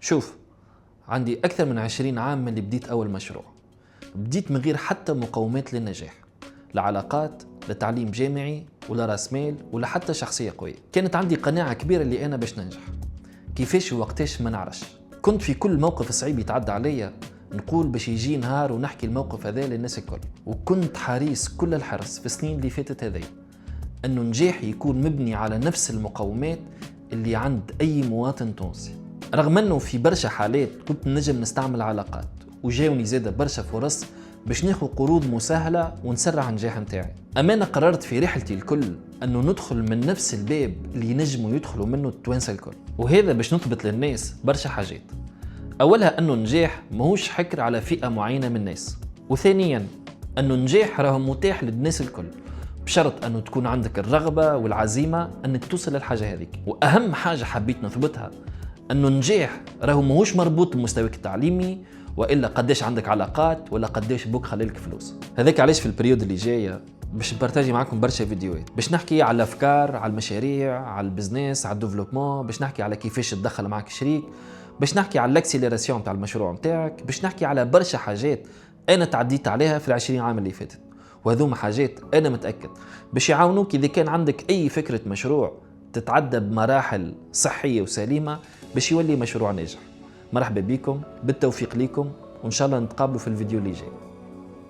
شوف، عندي أكثر من 20 عام من اللي بديت أول مشروع. بديت من غير حتى مقومات للنجاح، لا علاقات، لا تعليم جامعي، ولا راس مال، ولا حتى شخصية قوية. كانت عندي قناعة كبيرة اللي أنا باش ننجح. كيفاش ووقتاش ما نعرفش. كنت في كل موقف صعيب يتعدى عليا نقول باش يجي نهار ونحكي الموقف هذا للناس الكل. وكنت حريص كل الحرص في السنين اللي فاتت هذه أنه نجاحي يكون مبني على نفس المقومات اللي عند أي مواطن تونسي. رغم أنه في برشا حالات كنت نجم نستعمل علاقات، وجاوني زادة برشا فرص باش ناخذ قروض مسهلة ونسرع النجاح نتاعي. أما أنا قررت في رحلتي الكل أنه ندخل من نفس الباب اللي ينجموا يدخلوا منه التوانسة الكل، وهذا باش نثبت للناس برشا حاجات. أولها أنه النجاح ماهوش حكر على فئة معينة من الناس، وثانيا أنه النجاح راه متاح للناس الكل، بشرط أنه تكون عندك الرغبة والعزيمة أنك توصل للحاجة هذيك. وأهم حاجة حبيت نثبتها أنه النجاح راهو ماهوش مربوط بمستواك التعليمي، وإلا قداش عندك علاقات، ولا قداش بوك خليلك فلوس. هذاك علاش في البريود اللي جاية باش نبارتاجي معكم برشا فيديوهات، باش نحكي على الأفكار، على المشاريع، على البزنس، على الديفلوبمون، باش نحكي على كيفاش تدخل معك شريك، باش نحكي على الاكسيليراسيون تاع المشروع نتاعك، باش نحكي على برشا حاجات أنا تعديت عليها في 20 عام اللي فاتت. وهذوما حاجات أنا متأكد باش يعاونوك إذا كان عندك أي فكرة مشروع تتعدى بمراحل صحية وسليمة باش يولي مشروع ناجح. مرحبا بكم، بالتوفيق ليكم، وإن شاء الله نتقابلوا في الفيديو اللي جاي.